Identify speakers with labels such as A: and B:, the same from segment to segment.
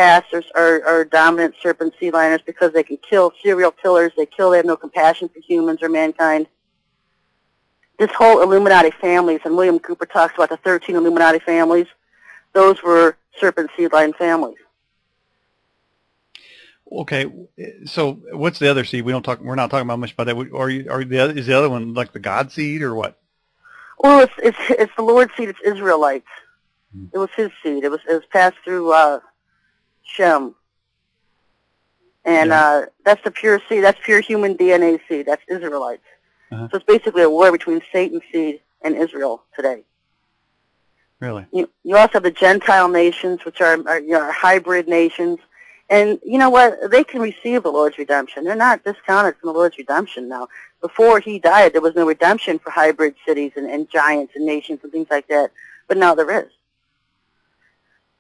A: past are dominant serpent seed liners because they can kill serial killers. They have no compassion for humans or mankind. This whole Illuminati families, and William Cooper talks about the 13 Illuminati families, those were serpent seed line families.
B: Okay, so what's the other seed? We're not talking about much about that. Is the other one like the God seed or what?
A: Well, it's the Lord's seed. It's Israelites. It was his seed. It was passed through Shem, and that's the pure seed. That's pure human DNA seed. That's Israelites. So it's basically a war between Satan's seed and Israel today.
B: Really?
A: You also have the Gentile nations, which are hybrid nations. And you know what? They can receive the Lord's redemption. They're not discounted from the Lord's redemption now. Before he died, there was no redemption for hybrid cities and giants and nations and things like that. But now there is.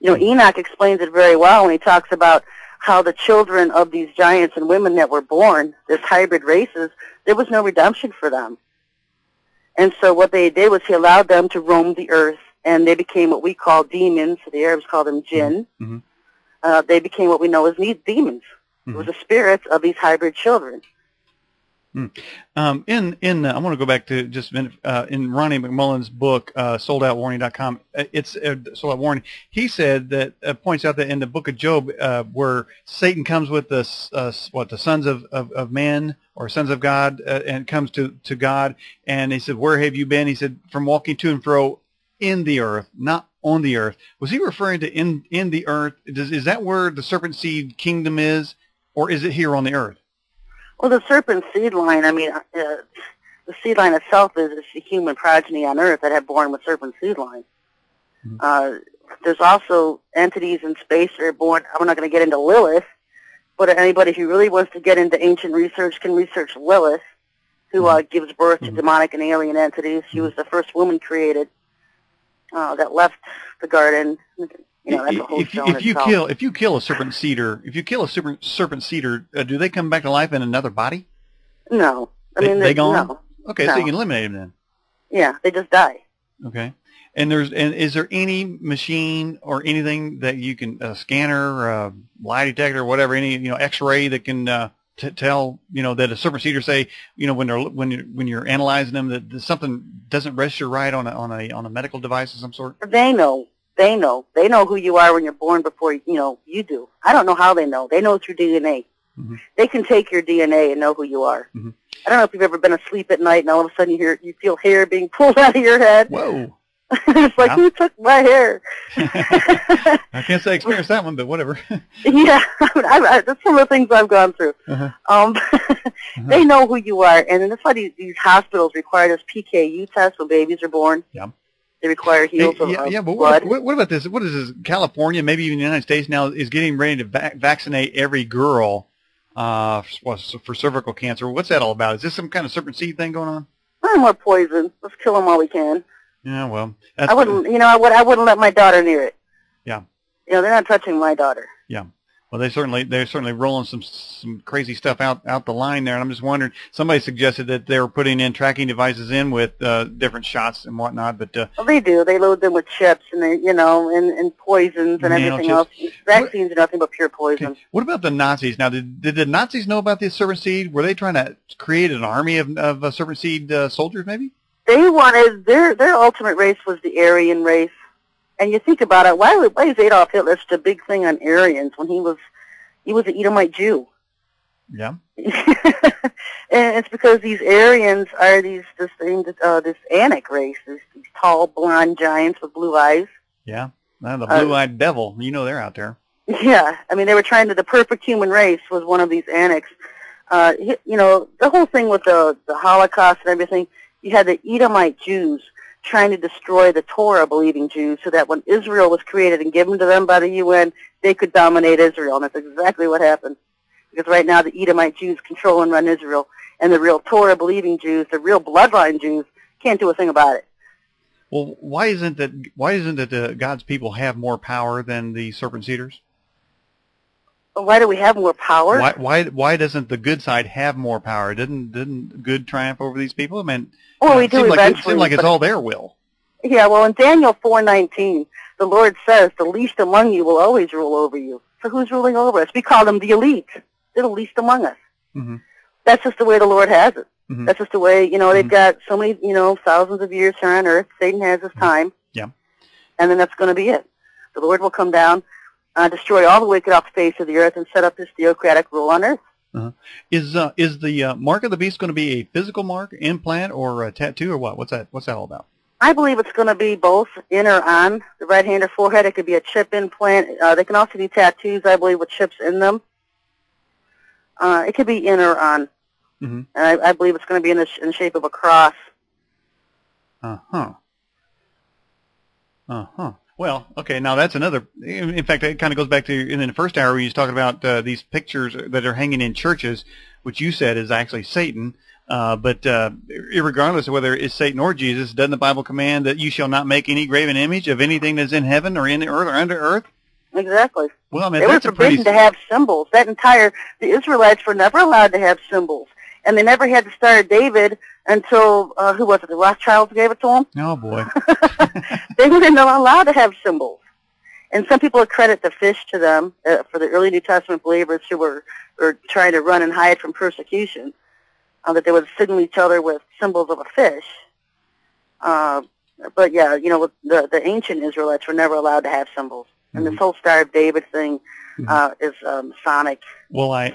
A: Enoch explains it very well when he talks about how the children of these giants and women that were born, this hybrid races, there was no redemption for them. And so what they did was he allowed them to roam the earth, and they became what we call demons. So the Arabs call them jinn. They became what we know as demons. It was the spirits of these hybrid children.
B: I want to go back to just a minute. In Ronnie McMullen's book, SoldOutWarning.com, it's Sold Out Warning. He said that points out that in the book of Job, where Satan comes with the sons of men or sons of God, and comes to God, and he said, "Where have you been?" He said, "From walking to and fro in the earth, not on the earth." Was he referring to in the earth? Is that where the serpent seed kingdom is, or is it here on the earth?
A: Well, the serpent seed line, the seed line itself is the human progeny on earth that have born with serpent seed line. There's also entities in space that are born. I'm not going to get into Lilith, but anybody who really wants to get into ancient research can research Lilith, who gives birth to demonic and alien entities. She was the first woman created that left the garden. That's a whole show
B: if you kill a serpent seeder, do they come back to life in another body?
A: No,
B: they gone.
A: No.
B: Okay,
A: no.
B: so you can eliminate them then.
A: Yeah, they just die.
B: Okay, and is there any machine or anything that you can scanner, lie detector, whatever, any X-ray that can tell that a serpent seeder, say when you're analyzing them, that something doesn't register right on a medical device of some sort? They know
A: who you are when you're born before you do. I don't know how they know. They know through DNA. They can take your DNA and know who you are. I don't know if you've ever been asleep at night and all of a sudden you feel hair being pulled out of your head.
B: Whoa.
A: It's like, who took my hair?
B: I can't say I experienced that one, but whatever.
A: Yeah, that's some of the things I've gone through. They know who you are, and that's why these hospitals require this PKU test when babies are born.
B: Yeah.
A: They require heals of
B: but
A: blood.
B: What about this? What is this? California, maybe even the United States now, is getting ready to vaccinate every girl for cervical cancer. What's that all about? Is this some kind of serpent seed thing going on?
A: More poison. Let's kill them while we can.
B: Yeah, well,
A: I wouldn't. I wouldn't let my daughter near it.
B: Yeah.
A: They're not touching my daughter.
B: Yeah. Well, they're certainly rolling some crazy stuff out the line there, and I'm just wondering. Somebody suggested that they were putting in tracking devices in with different shots and whatnot, but
A: well, they do. They load them with chips and and poisons and everything else. Vaccines are nothing but pure poison.
B: Okay. What about the Nazis? Now, did the Nazis know about this serpent seed? Were they trying to create an army of serpent seed soldiers? Maybe
A: they wanted their ultimate race was the Aryan race. And you think about it, why is Adolf Hitler such a big thing on Aryans when he was an Edomite Jew?
B: Yeah.
A: And it's because these Aryans are this Anak race, these tall blonde giants with blue eyes.
B: Yeah, the blue-eyed devil. They're out there.
A: Yeah, they were trying to. The perfect human race was one of these Anaks. The whole thing with the Holocaust and everything. You had the Edomite Jews trying to destroy the Torah-believing Jews so that when Israel was created and given to them by the UN, they could dominate Israel. And that's exactly what happened. Because right now the Edomite Jews control and run Israel, and the real Torah-believing Jews, the real bloodline Jews, can't do a thing about it.
B: Well, why isn't it God's people have more power than the serpent seeders?
A: Why do we have more power?
B: Why doesn't the good side have more power? Didn't good triumph over these people?
A: Well, we do eventually.
B: It seems like it's all their will.
A: Yeah, well, in Daniel 4:19, the Lord says the least among you will always rule over you. So who's ruling over us? We call them the elite. They're the least among us.
B: Mm-hmm.
A: That's just the way the Lord has it.
B: Mm-hmm.
A: That's just the way, they've got so many, thousands of years here on earth. Satan has his time.
B: Yeah.
A: And then that's going to be it. The Lord will come down, destroy all the wicked off the face of the earth, and set up his theocratic rule on earth.
B: Uh-huh. Is the mark of the beast going to be a physical mark, implant, or a tattoo, or what? What's that all about?
A: I believe it's going to be both in or on the right hand or forehead. It could be a chip implant. They can also be tattoos, I believe, with chips in them. It could be in or on.
B: Mm-hmm.
A: And I believe it's going to be in the shape of a cross.
B: Uh-huh. Uh-huh. Well, okay, now that's another, in fact, it kind of goes back to, in the first hour, we was talking about these pictures that are hanging in churches, which you said is actually Satan. But regardless of whether it's Satan or Jesus, doesn't the Bible command that you shall not make any graven image of anything that's in heaven or in the earth or under earth?
A: Exactly.
B: Well, I mean,
A: they were forbidden to have symbols. The Israelites were never allowed to have symbols. And they never had the Star of David until, who was it, the Rothschilds gave it to them?
B: Oh, boy.
A: They weren't allowed to have symbols. And some people accredit the fish to them for the early New Testament believers who were trying to run and hide from persecution, that they would signal each other with symbols of a fish. But, yeah, the ancient Israelites were never allowed to have symbols. And this whole Star of David thing is Masonic.
B: Well, I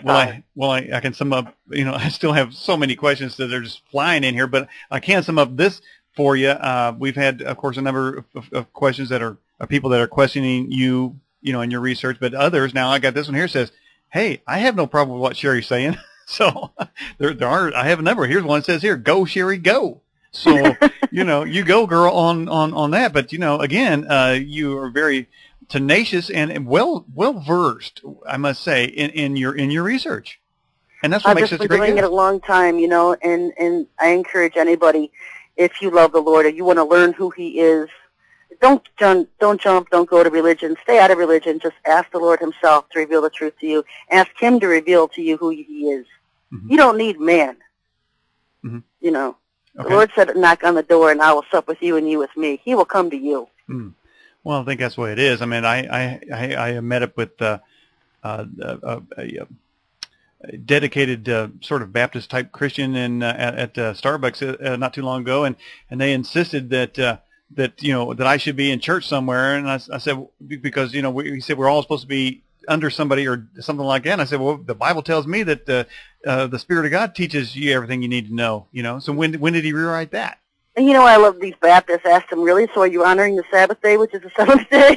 B: can sum up. I still have so many questions that are just flying in here, but I can sum up this for you. We've had, of course, a number of questions that are people that are questioning you, in your research, but others. Now, I got this one here says, "Hey, I have no problem with what Sherry's saying." So there are. I have a number. Here's one that says here, "Go, Sherry, go." So you go, girl, on that. But again, you are very tenacious and well versed, I must say, in your research, and that's what makes it a great.
A: I've been doing it a long time, and I encourage anybody, if you love the Lord or you want to learn who He is, don't jump, don't go to religion. Stay out of religion. Just ask the Lord Himself to reveal the truth to you. Ask Him to reveal to you who He is. Mm-hmm. You don't need man. Mm-hmm. Okay. The Lord said, "Knock on the door, and I will sup with you, and you with me." He will come to you.
B: Mm. Well, I think that's the way it is. I mean, I met up with a dedicated sort of Baptist type Christian at Starbucks not too long ago, and they insisted that I should be in church somewhere, and I said, because he said we're all supposed to be under somebody or something like that, and I said, well, the Bible tells me that the Spirit of God teaches you everything you need to know. So when did He rewrite that?
A: And I love these Baptists. Asked them, really, so are you honoring the Sabbath day, which is the seventh day?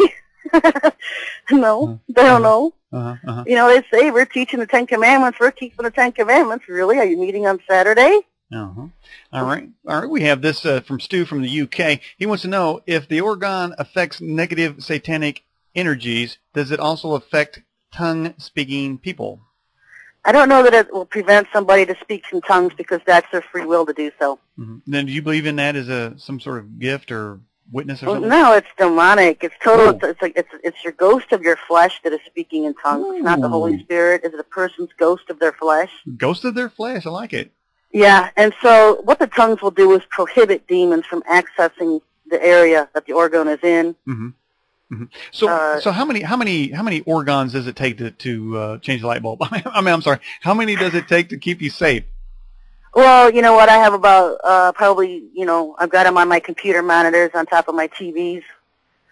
A: No, they don't know. They say we're teaching the Ten Commandments. We're keeping the Ten Commandments. Really? Are you meeting on Saturday?
B: All right. We have this from Stu from the UK. He wants to know, if the organ affects negative satanic energies, does it also affect tongue-speaking people? I
A: don't know that it will prevent somebody to speak in tongues, because that's their free will to do so.
B: Mm-hmm. Then do you believe in that as some sort of gift or witness or something?
A: No, it's demonic. It's total. Oh. It's your ghost of your flesh that is speaking in tongues. It's not the Holy Spirit. It's a person's ghost of their flesh.
B: Ghost of their flesh. I like it.
A: Yeah, and so what the tongues will do is prohibit demons from accessing the area that the organ is in. Mm-hmm.
B: Mm-hmm. So how many organs does it take to change the light bulb? I'm sorry. How many does it take to keep you safe?
A: Well, you know what? I have about probably, I've got them on my computer monitors, on top of my TVs.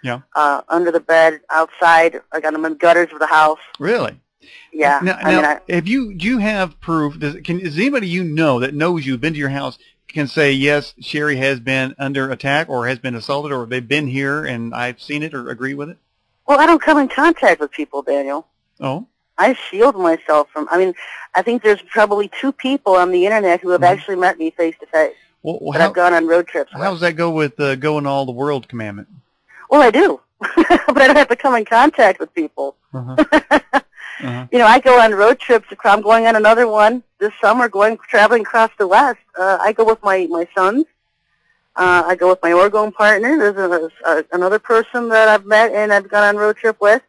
B: Yeah.
A: Under the bed, outside. I got them in the gutters of the house.
B: Really?
A: Yeah.
B: Now, do you have proof? Is anybody that knows you, been to your house, can say, yes, Sherry has been under attack or has been assaulted, or they've been here and I've seen it, or agree with it?
A: Well, I don't come in contact with people, Daniel.
B: Oh?
A: I shield myself from, I think there's probably 2 people on the Internet who have actually met me face to face.
B: Well,
A: that I've gone on road trips with.
B: How does that go with go in all the world commandment?
A: Well, I do. But I don't have to come in contact with people. I go on road trips. I'm going on another one this summer, traveling across the West. I go with my sons. I go with my orgone partner. There's another person that I've met and I've gone on road trip with.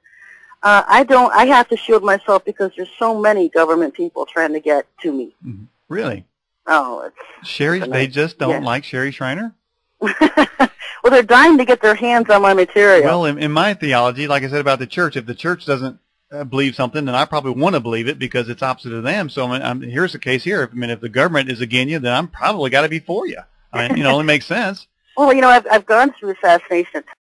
A: I have to shield myself because there's so many government people trying to get to me.
B: Mm-hmm. Really?
A: Oh,
B: Sherry, they just don't like Sherry Shriner?
A: Well, Well, they're dying to get their hands on my material.
B: Well, in my theology, like I said about the church, if the church doesn't believe something, then I probably want to believe it because it's opposite of them. So here's the case here. If the government is against you, then I'm probably got to be for you. I mean, it only makes sense.
A: Well, I've gone through assassination